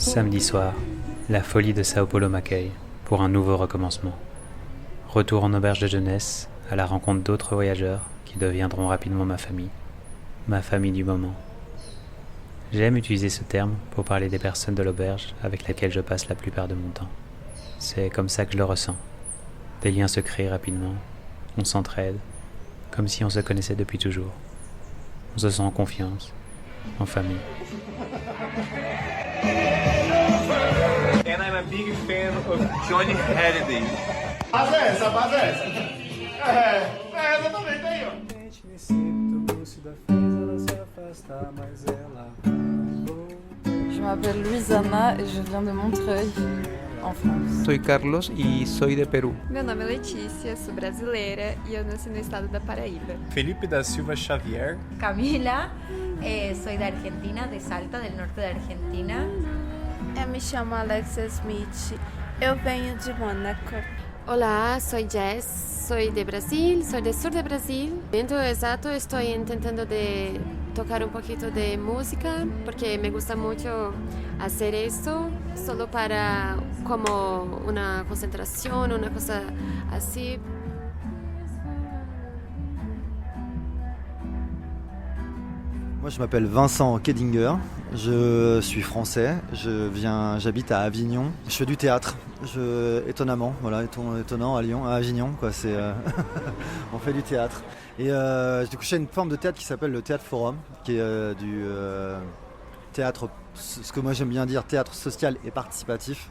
Samedi soir, la folie de Sao Paulo m'accueille pour un nouveau recommencement. Retour en auberge de jeunesse à la rencontre d'autres voyageurs qui deviendront rapidement ma famille du moment. J'aime utiliser ce terme pour parler des personnes de l'auberge avec lesquelles je passe la plupart de mon temps. C'est comme ça que je le ressens. Des liens se créent rapidement, on s'entraide, comme si on se connaissait depuis toujours. On se sent en confiance, en famille. And I'm a big fan of Johnny Hallyday. Base é essa. Exatamente aí, ó. Je m'appelle Luisana et je viens de Montreuil, en France. Soy Carlos y soy de Perú. Meu nome é Letícia, sou brasileira e eu nasci no estado da Paraíba. Felipe da Silva Xavier. Camila, soy de Argentina, de Salta, del norte de Argentina. Eu me chamo Alexia Smith, eu venho de Mônaco. Hola, soy Jess, soy de Brasil, soy del sur de Brasil. Dentro exacto estoy intentando de tocar un poquito de música porque me gusta mucho hacer esto solo para como una concentración, una cosa así. Moi, je m'appelle Vincent Kedinger, je suis français, j'habite à Avignon. Je fais du théâtre, étonnamment, étonnant à Lyon, à Avignon, quoi. On fait du théâtre. Et du coup, je fais une forme de théâtre qui s'appelle le Théâtre Forum, qui est du théâtre, ce que moi j'aime bien dire, théâtre social et participatif,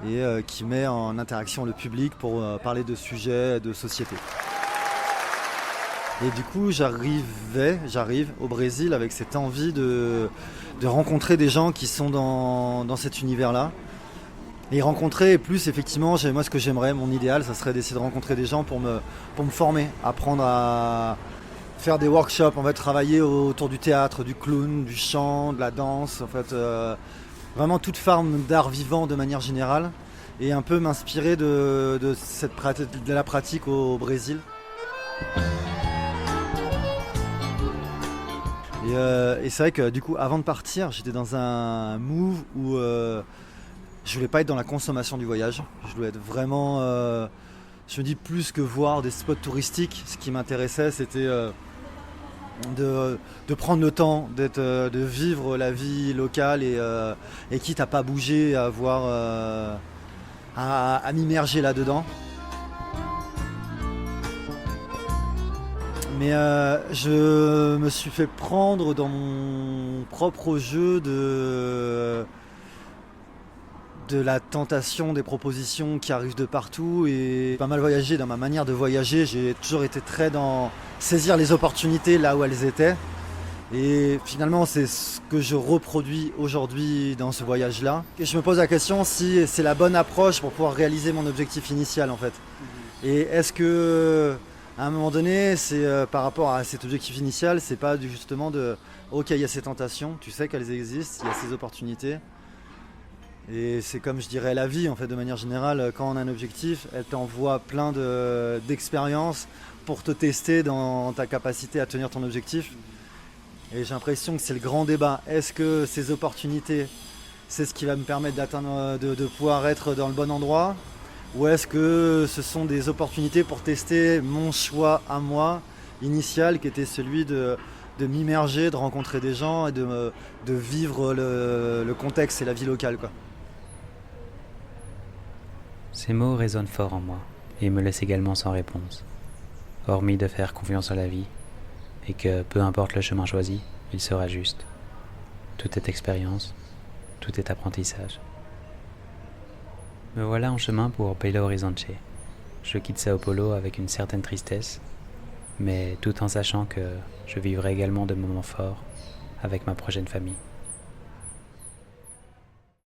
et qui met en interaction le public pour parler de sujets de société. Et du coup, j'arrive au Brésil avec cette envie de rencontrer des gens qui sont dans cet univers-là. Et rencontrer, plus effectivement, moi ce que j'aimerais, mon idéal, ça serait d'essayer de rencontrer des gens pour me former, apprendre à faire des workshops, en fait, travailler autour du théâtre, du clown, du chant, de la danse, en fait, vraiment toute forme d'art vivant de manière générale, et un peu m'inspirer de la pratique au Brésil. Et c'est vrai que du coup, avant de partir, j'étais dans un move où je voulais pas être dans la consommation du voyage. Je voulais être vraiment, je me dis, plus que voir des spots touristiques. Ce qui m'intéressait, c'était de prendre le temps de vivre la vie locale et quitte à pas bouger, à m'immerger là-dedans. Mais je me suis fait prendre dans mon propre jeu de la tentation des propositions qui arrivent de partout, et pas mal voyagé. Dans ma manière de voyager, j'ai toujours été très dans saisir les opportunités là où elles étaient. Et finalement, c'est ce que je reproduis aujourd'hui dans ce voyage-là. Et je me pose la question si c'est la bonne approche pour pouvoir réaliser mon objectif initial, en fait. Et est-ce que à un moment donné, c'est par rapport à cet objectif initial, c'est pas justement ok, il y a ces tentations, tu sais qu'elles existent, il y a ces opportunités. Et c'est comme je dirais la vie, en fait, de manière générale, quand on a un objectif, elle t'envoie plein d'expériences pour te tester dans ta capacité à tenir ton objectif. Et j'ai l'impression que c'est le grand débat. Est-ce que ces opportunités, c'est ce qui va me permettre d'atteindre, de pouvoir être dans le bon endroit ? Ou est-ce que ce sont des opportunités pour tester mon choix à moi, initial, qui était celui de m'immerger, de rencontrer des gens et de vivre le contexte et la vie locale, quoi. Ces mots résonnent fort en moi et me laissent également sans réponse, hormis de faire confiance à la vie et que, peu importe le chemin choisi, il sera juste. Tout est expérience, tout est apprentissage. Me voilà en chemin pour Belo Horizonte. Je quitte Sao Paulo avec une certaine tristesse, mais tout en sachant que je vivrai également de moments forts avec ma prochaine famille.